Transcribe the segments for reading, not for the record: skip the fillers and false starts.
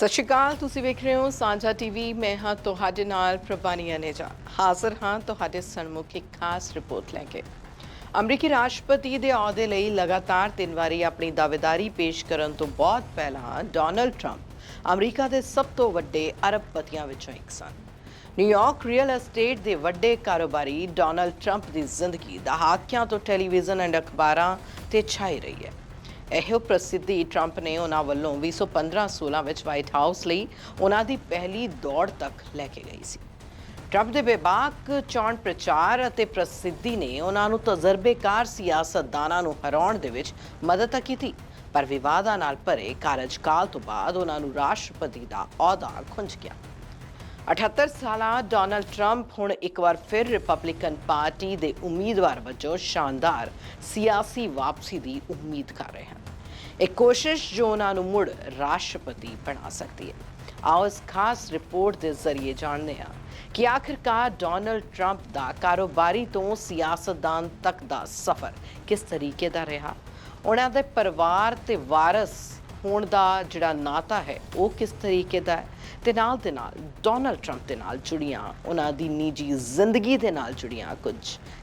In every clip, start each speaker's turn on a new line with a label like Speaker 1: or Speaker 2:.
Speaker 1: ਸਤਿ ਸ਼੍ਰੀ ਅਕਾਲ। ਤੁਸੀਂ ਵੇਖ ਰਹੇ ਹੋ ਸਾਂਝਾ ਟੀਵੀ। ਮੈਂ ਹਾਂ ਤੁਹਾਡੇ ਨਾਲ ਪ੍ਰਭਾਨੀ ਅਨੇਜਾ। ਹਾਜ਼ਰ ਹਾਂ ਤੁਹਾਡੇ ਸਨਮੁਖ ਇੱਕ ਖਾਸ ਰਿਪੋਰਟ ਲੈ ਕੇ। ਅਮਰੀਕੀ ਰਾਸ਼ਟਰਪਤੀ ਦੇ ਅਹੁਦੇ ਲਈ ਲਗਾਤਾਰ 3 ਵਾਰੀ ਆਪਣੀ ਦਾਅਵੇਦਾਰੀ ਪੇਸ਼ ਕਰਨ ਤੋਂ ਬਹੁਤ ਪਹਿਲਾਂ ਡੋਨਲਡ ਟਰੰਪ ਅਮਰੀਕਾ ਦੇ ਸਭ ਤੋਂ ਵੱਡੇ ਅਰਬਪਤੀਆਂ ਵਿੱਚੋਂ ਇੱਕ ਸਨ। ਨਿਊਯਾਰਕ ਰੀਅਲ ਅਸਟੇਟ ਦੇ ਵੱਡੇ ਕਾਰੋਬਾਰੀ ਡੋਨਲਡ ਟਰੰਪ ਦੀ ਜ਼ਿੰਦਗੀ ਦਹਾਕਿਆਂ ਤੋਂ ਟੈਲੀਵਿਜ਼ਨ ਅਤੇ ਅਖਬਾਰਾਂ ਤੇ ਛਾਈ ਰਹੀ ਹੈ। ਇਹੋ ਪ੍ਰਸਿੱਧੀ ਟਰੰਪ ਨੇ ਉਹਨਾਂ ਵੱਲੋਂ 2015-16 ਵਿੱਚ ਵਾਈਟ ਹਾਊਸ ਲਈ ਉਹਨਾਂ ਦੀ ਪਹਿਲੀ ਦੌੜ ਤੱਕ ਲੈ ਕੇ ਗਈ ਸੀ। ਟਰੰਪ ਦੇ ਬੇਬਾਕ ਚੋਣ ਪ੍ਰਚਾਰ ਅਤੇ ਪ੍ਰਸਿੱਧੀ ਨੇ ਉਹਨਾਂ ਨੂੰ ਤਜਰਬੇਕਾਰ ਸਿਆਸਤਦਾਨਾਂ ਨੂੰ ਹਰਾਉਣ ਦੇ ਵਿੱਚ ਮਦਦ ਤਾਂ ਕੀਤੀ, ਪਰ ਵਿਵਾਦਾਂ ਨਾਲ ਭਰੇ ਕਾਰਜਕਾਲ ਤੋਂ ਬਾਅਦ ਉਹਨਾਂ ਨੂੰ ਰਾਸ਼ਟਰਪਤੀ ਦਾ ਅਹੁਦਾ ਖੁੰਝ ਗਿਆ। 78 ਸਾਲਾ ਡੋਨਲਡ ਟਰੰਪ ਹੁਣ ਇੱਕ ਵਾਰ ਫਿਰ ਰਿਪਬਲਿਕਨ ਪਾਰਟੀ ਦੇ ਉਮੀਦਵਾਰ ਵਜੋਂ ਸ਼ਾਨਦਾਰ ਸਿਆਸੀ ਵਾਪਸੀ ਦੀ ਉਮੀਦ ਕਰ ਰਹੇ ਹਨ। ਇੱਕ ਕੋਸ਼ਿਸ਼ ਜੋ ਉਹਨਾਂ ਨੂੰ ਮੁੜ ਰਾਸ਼ਟਰਪਤੀ ਬਣਾ ਸਕਦੀ ਹੈ। ਆਓ ਇਸ ਖਾਸ ਰਿਪੋਰਟ ਦੇ ਜ਼ਰੀਏ ਜਾਣਦੇ ਹਾਂ ਕਿ ਆਖਿਰਕਾਰ ਡੋਨਲਡ ਟਰੰਪ ਦਾ ਕਾਰੋਬਾਰੀ ਤੋਂ ਸਿਆਸਤਦਾਨ ਤੱਕ ਦਾ ਸਫ਼ਰ ਕਿਸ ਤਰੀਕੇ ਦਾ ਰਿਹਾ, ਉਹਨਾਂ ਦੇ ਪਰਿਵਾਰ ਤੇ ਵਾਰਸ ਹੋਣ ਦਾ ਜਿਹੜਾ ਨਾਤਾ ਹੈ ਉਹ ਕਿਸ ਤਰੀਕੇ ਦਾ ਹੈ, ਤੇ ਨਾਲ ਦੇ ਨਾਲ ਡੋਨਲਡ ਟਰੰਪ ਦੇ ਨਾਲ ਜੁੜੀਆਂ ਉਹਨਾਂ ਦੀ ਨਿੱਜੀ ਜ਼ਿੰਦਗੀ ਦੇ ਨਾਲ ਜੁੜੀਆਂ ਕੁਝ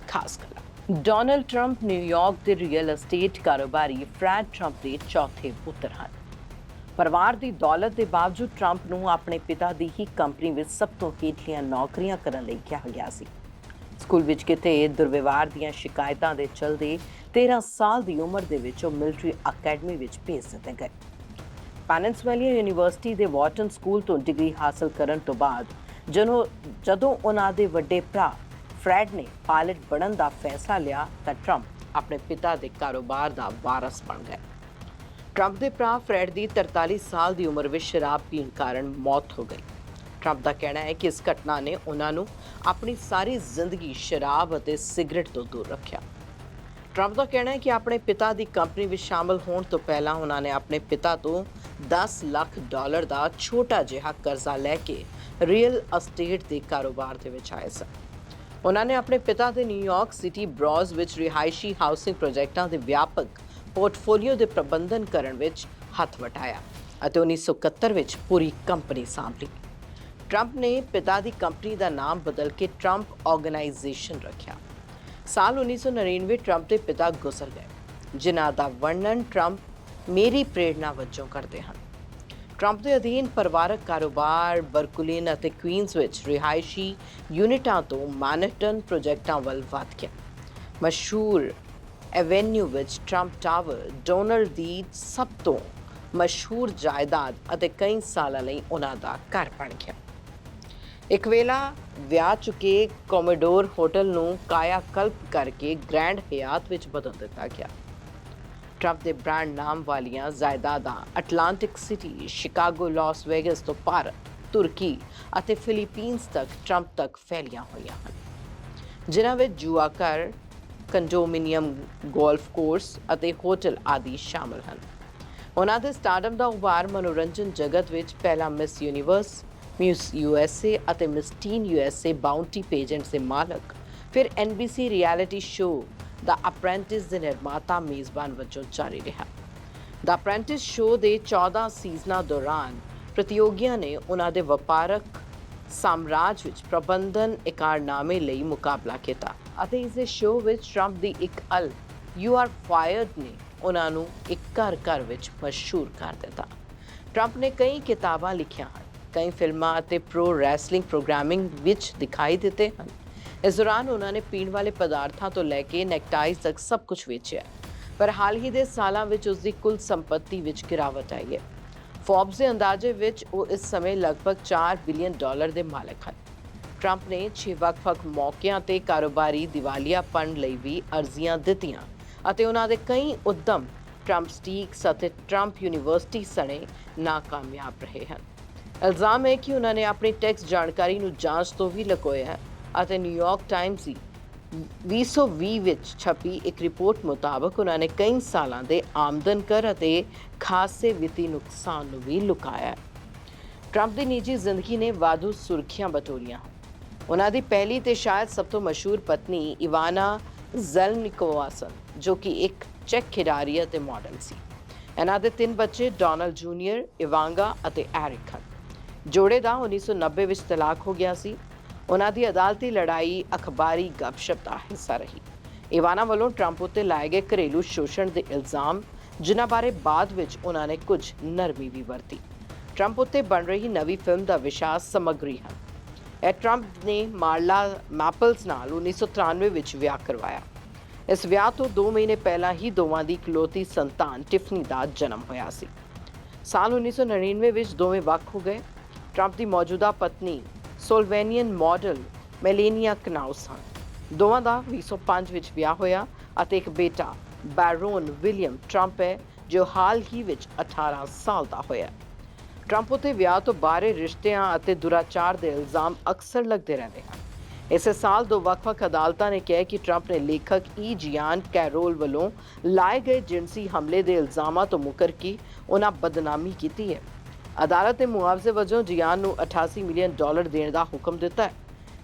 Speaker 1: ਖਾਸ ਗੱਲਾਂ। ਡੋਨਲਡ ਟਰੰਪ ਨਿਊਯਾਰਕ ਦੇ ਰੀਅਲ ਅਸਟੇਟ ਕਾਰੋਬਾਰੀ ਫਰੈਡ ਟਰੰਪ ਦੇ ਚੌਥੇ ਪੁੱਤਰ ਹਨ। ਪਰਿਵਾਰ ਦੀ ਦੌਲਤ ਦੇ ਬਾਵਜੂਦ ਟਰੰਪ ਨੂੰ ਆਪਣੇ ਪਿਤਾ ਦੀ ਹੀ ਕੰਪਨੀ ਵਿੱਚ ਸਭ ਤੋਂ ਹੇਠਲੀਆਂ ਨੌਕਰੀਆਂ ਕਰਨ ਲਈ ਕਿਹਾ ਗਿਆ ਸੀ। ਸਕੂਲ ਵਿੱਚ ਕਿਤੇ ਦੁਰਵਿਵਹਾਰ ਦੀਆਂ ਸ਼ਿਕਾਇਤਾਂ ਦੇ ਚਲਦੇ 13 ਸਾਲ ਦੀ ਉਮਰ ਦੇ ਵਿੱਚ ਉਹ ਮਿਲਟਰੀ ਅਕੈਡਮੀ ਵਿੱਚ ਭੇਜ ਦਿੱਤੇ ਗਏ। ਪੈਨਿਨਸੁਲਾ ਯੂਨੀਵਰਸਿਟੀ ਦੇ ਵਾਟਨ ਸਕੂਲ ਤੋਂ ਡਿਗਰੀ ਹਾਸਲ ਕਰਨ ਤੋਂ ਬਾਅਦ ਜਦੋਂ ਉਹਨਾਂ ਦੇ ਵੱਡੇ ਭਰਾ ਫਰੈਡ ਨੇ ਪਾਇਲਟ ਬਣਨ ਦਾ ਫੈਸਲਾ ਲਿਆ ਤਾਂ ਟਰੰਪ ਆਪਣੇ ਪਿਤਾ ਦੇ ਕਾਰੋਬਾਰ ਦਾ ਵਾਰਸ ਬਣ ਗਏ। ਟਰੰਪ ਦੇ ਭਰਾ ਫਰੈਡ ਦੀ 43 ਸਾਲ ਦੀ ਉਮਰ ਵਿੱਚ ਸ਼ਰਾਬ ਪੀਣ ਕਾਰਨ ਮੌਤ ਹੋ ਗਈ। ਟਰੰਪ ਦਾ ਕਹਿਣਾ ਹੈ ਕਿ ਇਸ ਘਟਨਾ ਨੇ ਉਹਨਾਂ ਨੂੰ ਆਪਣੀ ਸਾਰੀ ਜ਼ਿੰਦਗੀ ਸ਼ਰਾਬ ਅਤੇ ਸਿਗਰਟ ਤੋਂ ਦੂਰ ਰੱਖਿਆ। ਟਰੰਪ ਦਾ ਕਹਿਣਾ ਹੈ ਕਿ ਆਪਣੇ ਪਿਤਾ ਦੀ ਕੰਪਨੀ ਵਿੱਚ ਸ਼ਾਮਲ ਹੋਣ ਤੋਂ ਪਹਿਲਾਂ ਉਹਨਾਂ ਨੇ ਆਪਣੇ ਪਿਤਾ ਤੋਂ $10 ਲੱਖ ਦਾ ਛੋਟਾ ਜਿਹਾ ਕਰਜ਼ਾ ਲੈ ਕੇ ਰੀਅਲ ਅਸਟੇਟ ਦੇ ਕਾਰੋਬਾਰ ਦੇ ਵਿੱਚ ਆਏ ਸਨ। ਉਹਨਾਂ ਨੇ ਆਪਣੇ ਪਿਤਾ ਦੇ ਨਿਊਯਾਰਕ ਸਿਟੀ ਬਰੋਜ਼ ਵਿੱਚ ਰਿਹਾਇਸ਼ੀ ਹਾਊਸਿੰਗ ਪ੍ਰੋਜੈਕਟਾਂ ਦੇ ਵਿਆਪਕ ਪੋਰਟਫੋਲੀਓ ਦੇ ਪ੍ਰਬੰਧਨ ਕਰਨ ਵਿੱਚ ਹੱਥ ਵਟਾਇਆ ਅਤੇ 1971 ਵਿੱਚ ਪੂਰੀ ਕੰਪਨੀ ਸਾਂਭ ਲਈ। ਟਰੰਪ ਨੇ ਪਿਤਾ ਦੀ ਕੰਪਨੀ ਦਾ ਨਾਮ ਬਦਲ ਕੇ ਟਰੰਪ ਆਰਗੇਨਾਈਜੇਸ਼ਨ ਰੱਖਿਆ। ਸਾਲ 1999 ਟਰੰਪ ਦੇ ਪਿਤਾ ਗੁਜ਼ਰ ਗਏ, ਜਿਨ੍ਹਾਂ ਦਾ ਵਰਣਨ ਟਰੰਪ ਮੇਰੀ ਪ੍ਰੇਰਣਾ ਵਜੋਂ ਕਰਦੇ ਹਨ। ਟਰੰਪ ਦੇ ਅਧੀਨ ਪਰਿਵਾਰਕ ਕਾਰੋਬਾਰ ਬਰਕੁਲਿਨ ਅਤੇ ਕੁਈਨਜ਼ ਵਿੱਚ ਰਿਹਾਇਸ਼ੀ ਯੂਨਿਟਾਂ ਤੋਂ ਮੈਨਹਟਨ ਪ੍ਰੋਜੈਕਟਾਂ ਵੱਲ ਵਧ ਗਿਆ। ਮਸ਼ਹੂਰ ਐਵੇਨਿਊ ਵਿੱਚ ਟਰੰਪ ਟਾਵਰ ਡੋਨਲਡ ਦੀ ਸਭ ਤੋਂ ਮਸ਼ਹੂਰ ਜਾਇਦਾਦ ਅਤੇ ਕਈ ਸਾਲਾਂ ਲਈ ਉਹਨਾਂ ਦਾ ਘਰ ਬਣ ਗਿਆ। ਇੱਕ ਵੇਲਾ ਵਿਆਹ ਚੁੱਕੇ ਕੋਮੋਡੋਰ ਹੋਟਲ ਨੂੰ ਕਾਇਆ ਕਲਪ ਕਰਕੇ ਗ੍ਰੈਂਡ ਹਯਾਤ ਵਿੱਚ ਬਦਲ ਦਿੱਤਾ ਗਿਆ। ਟਰੰਪ ਦੇ ਬ੍ਰਾਂਡ ਨਾਮ ਵਾਲੀਆਂ ਜਾਇਦਾਦਾਂ Atlantic city, Chicago, Las vagus ਤੋਂ ਭਾਰਤ, ਤੁਰਕੀ ਅਤੇ ਫਿਲੀਪੀਨਜ਼ ਤੱਕ ਟਰੰਪ ਤੱਕ ਫੈਲੀਆਂ ਹੋਈਆਂ ਹਨ, ਜਿਨ੍ਹਾਂ ਵਿੱਚ ਜੂਆ ਘਰ, ਕੰਡੋਮੀਨੀਅਮ, ਗੋਲਫ ਕੋਰਸ ਅਤੇ ਹੋਟਲ ਆਦਿ ਸ਼ਾਮਲ ਹਨ। ਉਹਨਾਂ ਦੇ ਸਟਾਰਡਮ ਦਾ ਉਭਾਰ ਮਨੋਰੰਜਨ ਜਗਤ ਵਿੱਚ ਪਹਿਲਾਂ ਮਿਸ ਯੂਨੀਵਰਸ, ਮਿਸ USA ਅਤੇ ਮਿਸ ਟੀਨ USA ਬਾਉਂਟੀ ਪੇਜੈਂਟਸ ਦੇ ਮਾਲਕ, ਫਿਰ NBC ਰਿਐਲਿਟੀ ਸ਼ੋਅ ਦਾ ਅਪ੍ਰੈਂਟਿਸ ਦੇ ਨਿਰਮਾਤਾ ਮੇਜ਼ਬਾਨ ਵਜੋਂ ਜਾਰੀ ਰਿਹਾ। ਦਾ ਅਪ੍ਰੈਂਟਿਸ ਸ਼ੋਅ ਦੇ 14 ਸੀਜ਼ਨਾਂ ਦੌਰਾਨ ਪ੍ਰਤੀਯੋਗੀਆਂ ਨੇ ਉਹਨਾਂ ਦੇ ਵਪਾਰਕ ਸਾਮਰਾਜ ਵਿੱਚ ਪ੍ਰਬੰਧਨ ਇਕਾਰਨਾਮੇ ਲਈ ਮੁਕਾਬਲਾ ਕੀਤਾ ਅਤੇ ਇਸ ਦੇ ਸ਼ੋਅ ਵਿੱਚ ਟਰੰਪ ਦੀ ਇੱਕ "ਯੂ ਆਰ ਫਾਇਰਡ" ਨੇ ਉਹਨਾਂ ਨੂੰ ਇੱਕ ਘਰ ਵਿੱਚ ਮਸ਼ਹੂਰ ਕਰ ਦਿੱਤਾ। ਟਰੰਪ ਨੇ ਕਈ ਕਿਤਾਬਾਂ ਲਿਖੀਆਂ ਹਨ, ਕਈ ਫਿਲਮਾਂ ਅਤੇ ਪ੍ਰੋ ਰੈਸਲਿੰਗ ਪ੍ਰੋਗਰਾਮਿੰਗ ਵਿੱਚ ਦਿਖਾਈ ਦਿੱਤੇ ਹਨ। ਇਸ ਦੌਰਾਨ ਉਹਨਾਂ ਨੇ ਪੀਣ ਵਾਲੇ ਪਦਾਰਥਾਂ ਤੋਂ ਲੈ ਕੇ ਨੈਕਟਾਈਜ਼ ਤੱਕ ਸਭ ਕੁਝ ਵੇਚਿਆ, ਪਰ ਹਾਲ ਹੀ ਦੇ ਸਾਲਾਂ ਵਿੱਚ ਉਸ ਦੀ ਕੁੱਲ ਸੰਪਤੀ ਵਿੱਚ ਗਿਰਾਵਟ ਆਈ ਹੈ। ਫੋਰਬਸ ਦੇ ਅੰਦਾਜ਼ੇ ਵਿੱਚ ਉਹ ਇਸ ਸਮੇਂ ਲਗਭਗ $4 ਬਿਲੀਅਨ ਦੇ ਮਾਲਕ ਹਨ। ਟਰੰਪ ਨੇ 6 ਵੱਖ-ਵੱਖ ਮੌਕਿਆਂ ਤੇ ਕਾਰੋਬਾਰੀ ਦਿਵਾਲੀਆਪਣ ਲਈ ਵੀ ਅਰਜ਼ੀਆਂ ਦਿੱਤੀਆਂ ਅਤੇ ਉਹਨਾਂ ਦੇ ਕਈ ਉੱਦਮ ਟਰੰਪ ਸਟੀਕਸ ਅਤੇ ਟਰੰਪ ਯੂਨੀਵਰਸਿਟੀ ਸਣੇ ਨਾਕਾਮਯਾਬ ਰਹੇ ਹਨ। ਇਲਜ਼ਾਮ ਹੈ ਕਿ ਉਹਨਾਂ ਨੇ ਆਪਣੀ ਟੈਕਸ ਜਾਣਕਾਰੀ ਨੂੰ ਜਾਂਚ ਤੋਂ ਵੀ ਲੁਕੋਇਆ ਹੈ ਅਤੇ ਨਿਊਯਾਰਕ ਟਾਈਮਜ਼ ਦੀ 2020 ਵਿੱਚ ਛਪੀ ਇੱਕ ਰਿਪੋਰਟ ਮੁਤਾਬਕ ਉਹਨਾਂ ਨੇ ਕਈ ਸਾਲਾਂ ਦੇ ਆਮਦਨ ਕਰ ਅਤੇ ਖਾਸੇ ਵਿੱਤੀ ਨੁਕਸਾਨ ਨੂੰ ਵੀ ਲੁਕਾਇਆ ਹੈ। ਟਰੰਪ ਦੀ ਨਿੱਜੀ ਜ਼ਿੰਦਗੀ ਨੇ ਵਾਧੂ ਸੁਰਖੀਆਂ ਬਟੋਰੀਆਂ ਹਨ। ਉਹਨਾਂ ਦੀ ਪਹਿਲੀ ਤੇ ਸ਼ਾਇਦ ਸਭ ਤੋਂ ਮਸ਼ਹੂਰ ਪਤਨੀ ਇਵਾਨਾ ਜ਼ੈਲਨਿਕੋਵਾ ਸਨ, ਜੋ ਕਿ ਇੱਕ ਚੈਕ ਖਿਡਾਰੀ ਅਤੇ ਮਾਡਲ ਸੀ। ਇਹਨਾਂ ਦੇ 3 ਬੱਚੇ ਡੋਨਲਡ ਜੂਨੀਅਰ, ਇਵਾਂਗਾ ਅਤੇ ਐਰਿਕ ਹਨ। ਜੋੜੇ ਦਾ 1990 ਵਿੱਚ ਤਲਾਕ ਹੋ ਗਿਆ ਸੀ। ਉਹਨਾਂ ਦੀ ਅਦਾਲਤੀ ਲੜਾਈ ਅਖਬਾਰੀ ਗੱਪਸ਼ਪ ਦਾ ਹਿੱਸਾ ਰਹੀ। ਇਵਾਨਾ ਵੱਲੋਂ ਟਰੰਪ ਉੱਤੇ ਲਾਏ ਗਏ ਘਰੇਲੂ ਸ਼ੋਸ਼ਣ ਦੇ ਇਲਜ਼ਾਮ, ਜਿਨ੍ਹਾਂ ਬਾਰੇ ਬਾਅਦ ਵਿੱਚ ਉਹਨਾਂ ਨੇ ਕੁਝ ਨਰਮੀ ਵੀ ਵਰਤੀ। ਟਰੰਪ ਉੱਤੇ ਬਣ ਰਹੀ ਨਵੀਂ ਫਿਲਮ ਦਾ ਵਿਸ਼ਾ ਸਮੱਗਰੀ ਹੈ। ਇਹ ਟਰੰਪ ਨੇ ਮਾਰਲਾ ਮੈਪਲਸ ਨਾਲ 1993 ਵਿੱਚ ਵਿਆਹ ਕਰਵਾਇਆ। ਇਸ ਵਿਆਹ ਤੋਂ 2 ਮਹੀਨੇ ਪਹਿਲਾਂ ਹੀ ਦੋਵਾਂ ਦੀ ਇਕਲੌਤੀ ਸੰਤਾਨ ਟਿਫਨੀ ਦਾ ਜਨਮ ਹੋਇਆ ਸੀ। ਸਾਲ 1999 ਵਿੱਚ ਦੋਵੇਂ ਵੱਖ ਹੋ ਗਏ। ਟਰੰਪ ਦੀ ਮੌਜੂਦਾ ਪਤਨੀ ਸਲੋਵੇਨੀਅਨ ਮਾਡਲ ਮੈਲੇਨੀਆ ਕਨਾਉਸ ਹਨ। ਦੋਵਾਂ ਦਾ 2005 ਵਿੱਚ ਵਿਆਹ ਹੋਇਆ ਅਤੇ ਇੱਕ ਬੇਟਾ ਬੈਰੋਨ ਵਿਲੀਅਮ ਟਰੰਪ ਹੈ, ਜੋ ਹਾਲ ਹੀ ਵਿੱਚ 18 ਸਾਲ ਦਾ ਹੋਇਆ। ਟਰੰਪ ਉੱਤੇ ਵਿਆਹ ਤੋਂ ਬਾਹਰ ਰਿਸ਼ਤਿਆਂ ਅਤੇ ਦੁਰਾਚਾਰ ਦੇ ਇਲਜ਼ਾਮ ਅਕਸਰ ਲੱਗਦੇ ਰਹਿੰਦੇ ਹਨ। ਇਸੇ ਸਾਲ 2 ਵੱਖ-ਵੱਖ ਅਦਾਲਤਾਂ ਨੇ ਕਿਹਾ ਕਿ ਟਰੰਪ ਨੇ ਲੇਖਕ ਜਿਆਨ ਕੈਰੋਲ ਵੱਲੋਂ ਲਾਏ ਗਏ ਜਿਨਸੀ ਹਮਲੇ ਦੇ ਇਲਜ਼ਾਮਾਂ ਤੋਂ ਮੁਕਰ ਕੇ ਉਹਨਾਂ ਬਦਨਾਮੀ ਕੀਤੀ ਹੈ। ਅਦਾਲਤ ਨੇ ਮੁਆਵਜ਼ੇ ਵਜੋਂ ਜਿਆਨ ਨੂੰ $88 ਮਿਲੀਅਨ ਦੇਣ ਦਾ ਹੁਕਮ ਦਿੱਤਾ ਹੈ।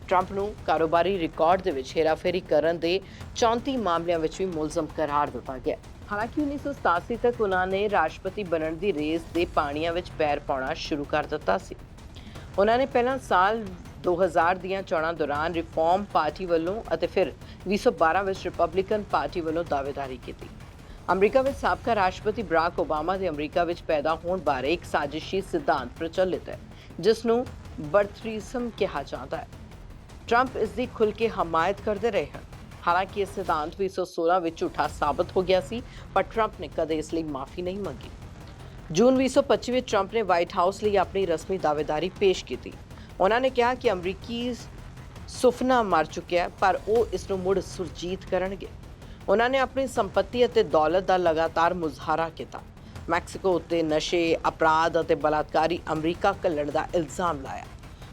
Speaker 1: ਟਰੰਪ ਨੂੰ ਕਾਰੋਬਾਰੀ ਰਿਕਾਰਡ ਦੇ ਵਿੱਚ ਹੇਰਾਫੇਰੀ ਕਰਨ ਦੇ 34 ਮਾਮਲਿਆਂ ਵਿੱਚ ਵੀ ਮੁਲਜ਼ਮ ਕਰਾਰ ਦਿੱਤਾ ਗਿਆ। ਹਾਲਾਂਕਿ 1987 ਤੱਕ ਉਹਨਾਂ ਨੇ ਰਾਸ਼ਟਰਪਤੀ ਬਣਨ ਦੀ ਰੇਸ ਦੇ ਪਾਣੀਆਂ ਵਿੱਚ ਪੈਰ ਪਾਉਣਾ ਸ਼ੁਰੂ ਕਰ ਦਿੱਤਾ ਸੀ। ਉਹਨਾਂ ਨੇ ਪਹਿਲਾਂ ਸਾਲ 2000 ਦੀਆਂ ਚੋਣਾਂ ਦੌਰਾਨ ਰਿਫਾਰਮ ਪਾਰਟੀ ਵੱਲੋਂ ਅਤੇ ਫਿਰ 2012 ਵਿੱਚ ਰਿਪਬਲਿਕਨ ਪਾਰਟੀ ਵੱਲੋਂ ਦਾਅਵੇਦਾਰੀ ਕੀਤੀ। ਅਮਰੀਕਾ ਵਿੱਚ ਸਾਬਕਾ ਰਾਸ਼ਟਰਪਤੀ ਬਰਾਕ ਓਬਾਮਾ ਦੇ ਅਮਰੀਕਾ ਵਿੱਚ ਪੈਦਾ ਹੋਣ ਬਾਰੇ ਇੱਕ ਸਾਜ਼ਿਸ਼ੀ ਸਿਧਾਂਤ ਪ੍ਰਚਲਿਤ ਹੈ, ਜਿਸ ਨੂੰ ਬਰਥਰਿਜ਼ਮ ਕਿਹਾ ਜਾਂਦਾ ਹੈ। ਟਰੰਪ ਇਸ ਦੀ ਖੁੱਲ੍ਹ ਕੇ ਹਮਾਇਤ ਕਰਦੇ ਰਹੇ ਹਨ। ਹਾਲਾਂਕਿ ਇਹ ਸਿਧਾਂਤ 2016 ਵਿੱਚ ਝੂਠਾ ਸਾਬਤ ਹੋ ਗਿਆ ਸੀ, ਪਰ ਟਰੰਪ ਨੇ ਕਦੇ ਇਸ ਲਈ ਮਾਫੀ ਨਹੀਂ ਮੰਗੀ। ਜੂਨ 2025 ਵਿੱਚ ਟਰੰਪ ਨੇ ਵਾਈਟ ਹਾਊਸ ਲਈ ਆਪਣੀ ਰਸਮੀ ਦਾਅਵੇਦਾਰੀ ਪੇਸ਼ ਕੀਤੀ। ਉਹਨਾਂ ਨੇ ਕਿਹਾ ਕਿ ਅਮਰੀਕੀ ਸੁਪਨਾ ਮਰ ਚੁੱਕਿਆ, ਪਰ ਉਹ ਇਸ ਨੂੰ ਮੁੜ ਸੁਰਜੀਤ ਕਰਨਗੇ। ਉਹਨਾਂ ਨੇ ਆਪਣੀ ਸੰਪਤੀ ਅਤੇ ਦੌਲਤ ਦਾ ਲਗਾਤਾਰ ਮੁਜ਼ਾਹਰਾ ਕੀਤਾ। ਮੈਕਸੀਕੋ ਉੱਤੇ ਨਸ਼ੇ, ਅਪਰਾਧ ਅਤੇ ਬਲਾਤਕਾਰੀ ਅਮਰੀਕਾ ਘੱਲਣ ਦਾ ਇਲਜ਼ਾਮ ਲਾਇਆ।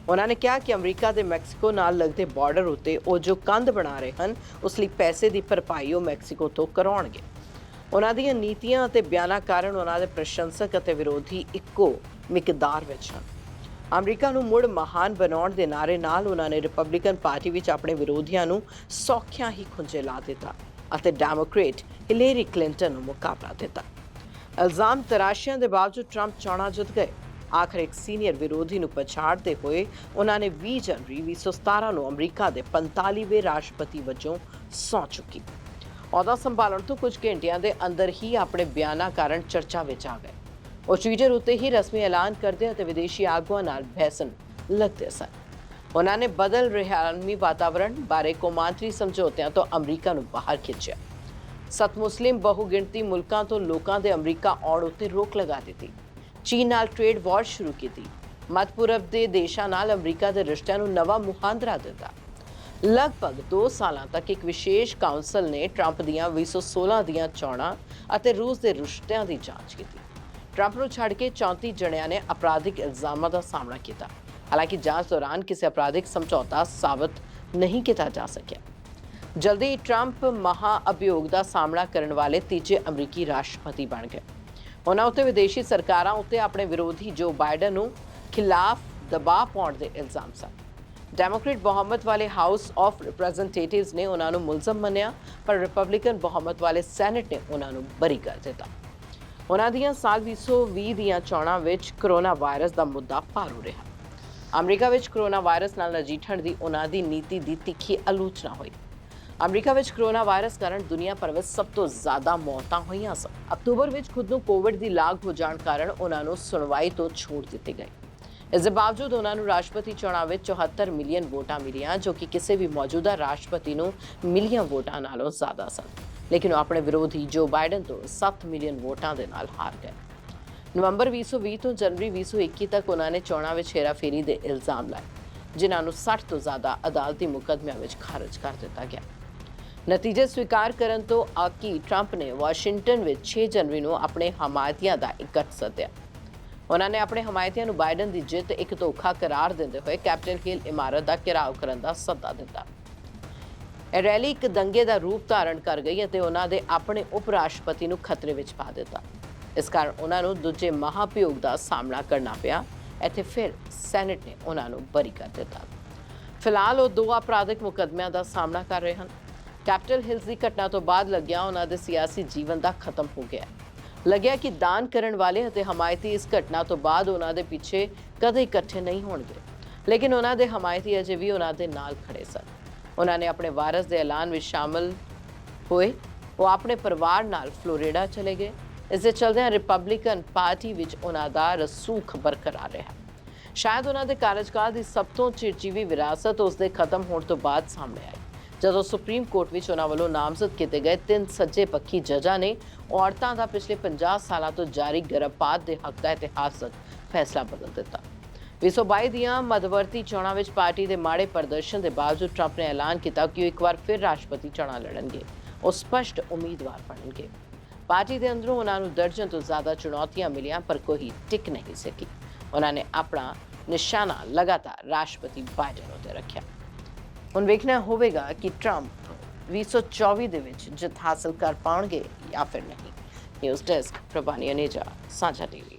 Speaker 1: ਉਹਨਾਂ ਨੇ ਕਿਹਾ ਕਿ ਅਮਰੀਕਾ ਦੇ ਮੈਕਸੀਕੋ ਨਾਲ ਲੱਗਦੇ ਬਾਰਡਰ ਉੱਤੇ ਉਹ ਜੋ ਕੰਧ ਬਣਾ ਰਹੇ ਹਨ, ਉਸ ਲਈ ਪੈਸੇ ਦੀ ਭਰਪਾਈ ਉਹ ਮੈਕਸੀਕੋ ਤੋਂ ਕਰਾਉਣਗੇ। ਉਹਨਾਂ ਦੀਆਂ ਨੀਤੀਆਂ ਅਤੇ ਬਿਆਨਾਂ ਕਾਰਨ ਉਹਨਾਂ ਦੇ ਪ੍ਰਸ਼ੰਸਕ ਅਤੇ ਵਿਰੋਧੀ ਇੱਕੋ ਮਿਕਦਾਰ ਵਿੱਚ ਹਨ। ਅਮਰੀਕਾ ਨੂੰ ਮੁੜ ਮਹਾਨ ਬਣਾਉਣ ਦੇ ਨਾਅਰੇ ਨਾਲ ਉਹਨਾਂ ਨੇ ਰਿਪਬਲਿਕਨ ਪਾਰਟੀ ਵਿੱਚ ਆਪਣੇ ਵਿਰੋਧੀਆਂ ਨੂੰ ਸੌਖਿਆਂ ਹੀ ਖੁੰਝੇ ਲਾ ਦਿੱਤਾ ਅਤੇ ਡੈਮੋਕ੍ਰੇਟ ਹਿਲੇਰੀ ਕਲਿੰਟਨ ਨੂੰ ਮੁਕਾਬਲਾ ਦਿੱਤਾ। ਇਲਜ਼ਾਮ ਤਰਾਸ਼ੀਆਂ ਦੇ ਬਾਵਜੂਦ ਟਰੰਪ ਚੋਣਾਂ ਜਿੱਤ ਗਏ। ਆਖਰ ਇੱਕ ਸੀਨੀਅਰ ਵਿਰੋਧੀ ਨੂੰ ਪਛਾੜਦੇ ਹੋਏ ਉਹਨਾਂ ਨੇ 20 ਜਨਵਰੀ 2017 ਨੂੰ ਅਮਰੀਕਾ ਦੇ 45ਵੇਂ ਰਾਸ਼ਟਰਪਤੀ ਵਜੋਂ ਸਹੁੰ ਚੁੱਕੀ। ਅਹੁਦਾ ਸੰਭਾਲਣ ਤੋਂ ਕੁਝ ਘੰਟਿਆਂ ਦੇ ਅੰਦਰ ਹੀ ਆਪਣੇ ਬਿਆਨਾਂ ਕਾਰਨ ਚਰਚਾ ਵਿੱਚ ਆ ਗਏ। ਉਹ ਟਵਿੱਟਰ ਉੱਤੇ ਹੀ ਰਸਮੀ ਐਲਾਨ ਕਰਦੇ ਅਤੇ ਵਿਦੇਸ਼ੀ ਆਗੂਆਂ ਨਾਲ ਬਹਿਸਣ ਲੱਗਦੇ ਸਨ। ਉਹਨਾਂ ਨੇ ਬਦਲ ਰਹੇ ਆਲਮੀ ਵਾਤਾਵਰਣ ਬਾਰੇ ਕੌਮਾਂਤਰੀ ਸਮਝੌਤਿਆਂ ਤੋਂ ਅਮਰੀਕਾ ਨੂੰ ਬਾਹਰ ਖਿੱਚਿਆ। 7 ਮੁਸਲਿਮ ਬਹੁਗਿਣਤੀ ਮੁਲਕਾਂ ਤੋਂ ਲੋਕਾਂ ਦੇ ਅਮਰੀਕਾ ਆਉਣ ਉੱਤੇ ਰੋਕ ਲਗਾ ਦਿੱਤੀ। ਚੀਨ ਨਾਲ ਟ੍ਰੇਡ ਵਾਰ ਸ਼ੁਰੂ ਕੀਤੀ। ਮੱਧ ਪੂਰਬ ਦੇ ਦੇਸ਼ਾਂ ਨਾਲ ਅਮਰੀਕਾ ਦੇ ਰਿਸ਼ਤਿਆਂ ਨੂੰ ਨਵਾਂ ਮੁਹਾਂਦਰਾ ਦਿੱਤਾ। ਲਗਭਗ 2 ਸਾਲਾਂ ਤੱਕ ਇੱਕ ਵਿਸ਼ੇਸ਼ ਕਾਉਂਸਲ ਨੇ ਟਰੰਪ ਦੀਆਂ 2016 ਦੀਆਂ ਚੋਣਾਂ ਅਤੇ ਰੂਸ ਦੇ ਰਿਸ਼ਤਿਆਂ ਦੀ ਜਾਂਚ ਕੀਤੀ। ਟਰੰਪ ਨੂੰ ਛੱਡ ਕੇ 34 ਜਣਿਆਂ ਨੇ ਅਪਰਾਧਿਕ ਇਲਜ਼ਾਮਾਂ ਦਾ ਸਾਹਮਣਾ ਕੀਤਾ। ਹਾਲਾਂਕਿ ਜਾਂਚ ਦੌਰਾਨ ਕਿਸੇ ਅਪਰਾਧਿਕ ਸਮਝੌਤਾ ਸਾਬਤ ਨਹੀਂ ਕੀਤਾ ਜਾ ਸਕਿਆ। ਜਲਦੀ ਹੀ ਟਰੰਪ ਮਹਾ ਅਭਿਯੋਗ ਦਾ ਸਾਹਮਣਾ ਕਰਨ ਵਾਲੇ ਤੀਜੇ ਅਮਰੀਕੀ ਰਾਸ਼ਟਰਪਤੀ ਬਣ ਗਏ। ਉਹਨਾਂ ਉੱਤੇ ਵਿਦੇਸ਼ੀ ਸਰਕਾਰਾਂ ਉੱਤੇ ਆਪਣੇ ਵਿਰੋਧੀ ਜੋ ਬਾਈਡਨ ਨੂੰ ਖਿਲਾਫ ਦਬਾਅ ਪਾਉਣ ਦੇ ਇਲਜ਼ਾਮ ਸਨ। ਡੈਮੋਕ੍ਰੇਟ ਬਹੁਮਤ ਵਾਲੇ ਹਾਊਸ ਆਫ ਰਿਪਰੈਜ਼ੈਂਟੇਟਿਵਸ ਨੇ ਉਹਨਾਂ ਨੂੰ ਮੁਲਜ਼ਮ ਮੰਨਿਆ, ਪਰ ਰਿਪਬਲਿਕਨ ਬਹੁਮਤ ਵਾਲੇ ਸੈਨੇਟ ਨੇ ਉਹਨਾਂ ਨੂੰ ਬਰੀ ਕਰ ਦਿੱਤਾ। ਉਹਨਾਂ ਦੀਆਂ ਸਾਲ 2020 ਦੀਆਂ ਚੋਣਾਂ ਵਿੱਚ ਕਰੋਨਾ ਵਾਇਰਸ ਦਾ ਮੁੱਦਾ ਭਾਰੂ ਰਿਹਾ। ਅਮਰੀਕਾ ਵਿੱਚ ਕਰੋਨਾ ਵਾਇਰਸ ਨਾਲ ਨਜਿੱਠਣ ਦੀ ਉਹਨਾਂ ਦੀ ਨੀਤੀ ਦੀ ਤਿੱਖੀ ਆਲੋਚਨਾ ਹੋਈ। ਅਮਰੀਕਾ ਵਿੱਚ ਕਰੋਨਾ ਵਾਇਰਸ ਕਾਰਨ ਦੁਨੀਆ ਭਰ ਵਿੱਚ ਸਭ ਤੋਂ ਜ਼ਿਆਦਾ ਮੌਤਾਂ ਹੋਈਆਂ ਸਨ। ਅਕਤੂਬਰ ਵਿੱਚ ਖੁਦ ਨੂੰ ਕੋਵਿਡ ਦੀ ਲਾਗ ਹੋ ਜਾਣ ਕਾਰਨ ਉਹਨਾਂ ਨੂੰ ਸੁਣਵਾਈ ਤੋਂ ਛੋੜ ਦਿੱਤੇ ਗਏ। ਇਸ ਦੇ ਬਾਵਜੂਦ ਉਹਨਾਂ ਨੂੰ ਰਾਸ਼ਟਰਪਤੀ ਚੋਣਾਂ ਵਿੱਚ 74 ਮਿਲੀਅਨ ਵੋਟਾਂ ਮਿਲੀਆਂ, ਜੋ ਕਿ ਕਿਸੇ ਵੀ ਮੌਜੂਦਾ ਰਾਸ਼ਟਰਪਤੀ ਨੂੰ ਮਿਲੀਆਂ ਵੋਟਾਂ ਨਾਲੋਂ ਜ਼ਿਆਦਾ ਸਨ। ਲੇਕਿਨ ਉਹ ਆਪਣੇ ਵਿਰੋਧੀ ਜੋ ਬਾਈਡਨ ਤੋਂ 7 ਮਿਲੀਅਨ ਵੋਟਾਂ ਦੇ ਨਾਲ ਹਾਰ ਗਏ। ਨਵੰਬਰ 2020 ਤੋਂ ਜਨਵਰੀ 2021 ਤੱਕ ਉਹਨਾਂ ਨੇ ਚੋਣਾਂ ਵਿੱਚ ਹੇਰਾਫੇਰੀ ਦੇ ਇਲਜ਼ਾਮ ਲਾਏ, ਜਿਨ੍ਹਾਂ ਨੂੰ 60 ਤੋਂ ਜ਼ਿਆਦਾ ਅਦਾਲਤੀ ਮੁਕੱਦਮਿਆਂ ਵਿੱਚ ਖਾਰਜ ਕਰ ਦਿੱਤਾ ਗਿਆ। ਨਤੀਜੇ ਸਵੀਕਾਰ ਕਰਨ ਤੋਂ ਆਕੀ ਟਰੰਪ ਨੇ ਵਾਸ਼ਿੰਗਟਨ ਵਿੱਚ 6 ਜਨਵਰੀ ਨੂੰ ਆਪਣੇ ਹਮਾਇਤੀਆਂ ਦਾ ਇਕੱਠ ਸੱਦਿਆ। ਉਹਨਾਂ ਨੇ ਆਪਣੇ ਹਮਾਇਤੀਆਂ ਨੂੰ ਬਾਈਡਨ ਦੀ ਜਿੱਤ ਇੱਕ ਧੋਖਾ ਕਰਾਰ ਦਿੰਦੇ ਹੋਏ ਕੈਪੀਟਲ ਹਿੱਲ ਇਮਾਰਤ ਦਾ ਘਿਰਾਓ ਕਰਨ ਦਾ ਸੱਦਾ ਦਿੱਤਾ। ਇਹ ਰੈਲੀ ਇੱਕ ਦੰਗੇ ਦਾ ਰੂਪ ਧਾਰਨ ਕਰ ਗਈ ਅਤੇ ਉਹਨਾਂ ਦੇ ਆਪਣੇ ਉਪ ਰਾਸ਼ਟਰਪਤੀ ਨੂੰ ਖਤਰੇ ਵਿੱਚ ਪਾ ਦਿੱਤਾ। ਇਸ ਕਾਰਨ ਉਹਨਾਂ ਨੂੰ ਦੂਜੇ ਮਹਾਭਿਯੋਗ ਦਾ ਸਾਹਮਣਾ ਕਰਨਾ ਪਿਆ। ਇੱਥੇ ਫਿਰ ਸੈਨੇਟ ਨੇ ਉਹਨਾਂ ਨੂੰ ਬਰੀ ਕਰ ਦਿੱਤਾ। ਫਿਲਹਾਲ ਉਹ 2 ਅਪਰਾਧਿਕ ਮੁਕੱਦਮਿਆਂ ਦਾ ਸਾਹਮਣਾ ਕਰ ਰਹੇ ਹਨ। ਕੈਪੀਟਲ ਹਿਲਸ ਦੀ ਘਟਨਾ ਤੋਂ ਬਾਅਦ ਲੱਗਿਆ ਉਹਨਾਂ ਦੇ ਸਿਆਸੀ ਜੀਵਨ ਦਾ ਖਤਮ ਹੋ ਗਿਆ। ਲੱਗਿਆ ਕਿ ਦਾਨ ਕਰਨ ਵਾਲੇ ਅਤੇ ਹਮਾਇਤੀ ਇਸ ਘਟਨਾ ਤੋਂ ਬਾਅਦ ਉਹਨਾਂ ਦੇ ਪਿੱਛੇ ਕਦੇ ਇਕੱਠੇ ਨਹੀਂ ਹੋਣਗੇ, ਲੇਕਿਨ ਉਹਨਾਂ ਦੇ ਹਮਾਇਤੀ ਅਜੇ ਵੀ ਉਹਨਾਂ ਦੇ ਨਾਲ ਖੜੇ ਸਨ। ਉਹਨਾਂ ਨੇ ਆਪਣੇ ਵਾਰਸ ਦੇ ਐਲਾਨ ਵਿੱਚ ਸ਼ਾਮਲ ਹੋਏ। ਉਹ ਆਪਣੇ ਪਰਿਵਾਰ ਨਾਲ ਫਲੋਰੀਡਾ ਚਲੇ ਗਏ। ਇਸ ਦੇ ਚਲਦਿਆਂ ਰਿਪਬਲਿਕਨ ਪਾਰਟੀ ਵਿੱਚ ਉਹਨਾਂ ਦਾ ਰਸੂਖ ਬਰਕਰਾਰ ਰਿਹਾ। ਸ਼ਾਇਦ ਉਹਨਾਂ ਦੇ ਕਾਰਜਕਾਲ ਦੀ ਸਭ ਤੋਂ ਚਿਰਜੀਵੀ ਵਿਰਾਸਤ ਉਸ ਦੇ ਖਤਮ ਹੋਣ ਤੋਂ ਬਾਅਦ ਸਾਹਮਣੇ ਆਈ, ਜਦੋਂ ਸੁਪਰੀਮ ਕੋਰਟ ਵਿੱਚ ਉਹਨਾਂ ਵੱਲੋਂ ਨਾਮਜ਼ਦ ਕੀਤੇ ਗਏ 3 ਸੱਜੇ ਪੱਖੀ ਜੱਜਾਂ ਨੇ ਔਰਤਾਂ ਦਾ ਪਿਛਲੇ 50 ਸਾਲਾਂ ਤੋਂ ਜਾਰੀ ਗਰਭਪਾਤ ਦੇ ਹੱਕ ਦਾ ਇਤਿਹਾਸਕ ਫੈਸਲਾ ਬਦਲ ਦਿੱਤਾ। 2022 ਦੀਆਂ ਮੱਧਵਰਤੀ ਚੋਣਾਂ ਵਿੱਚ ਪਾਰਟੀ ਦੇ ਮਾੜੇ ਪ੍ਰਦਰਸ਼ਨ ਦੇ ਬਾਵਜੂਦ ਟਰੰਪ ਨੇ ਐਲਾਨ ਕੀਤਾ ਕਿ ਉਹ ਇੱਕ ਵਾਰ ਫਿਰ ਰਾਸ਼ਟਰਪਤੀ ਚੋਣਾਂ ਲੜਨਗੇ। ਉਹ ਸਪਸ਼ਟ ਉਮੀਦਵਾਰ ਬਣਨਗੇ। ਪਾਰਟੀ ਦੇ ਅੰਦਰੋਂ ਉਹਨਾਂ ਨੂੰ ਦਰਜਨ ਤੋਂ ਜ਼ਿਆਦਾ ਚੁਣੌਤੀਆਂ ਮਿਲੀਆਂ, ਪਰ ਕੋਈ ਟਿਕ ਨਹੀਂ ਸਕੀ। ਉਹਨਾਂ ਨੇ ਆਪਣਾ ਨਿਸ਼ਾਨਾ ਲਗਾਤਾਰ ਰਾਸ਼ਟਰਪਤੀ ਬਾਈਡਨ ਉੱਤੇ ਰੱਖਿਆ। ਹੁਣ ਵੇਖਣਾ ਹੋਵੇਗਾ ਕਿ ਟਰੰਪ 2024 ਦੇ ਵਿੱਚ ਜਿੱਤ ਹਾਸਲ ਕਰ ਪਾਉਣਗੇ ਜਾਂ ਫਿਰ ਨਹੀਂ। ਨਿਊਜ਼ ਡੈਸਕ ਪ੍ਰਭਾਨੀ ਅਨੇਜਾ, ਸਾਂਝਾ ਟੀਵੀ।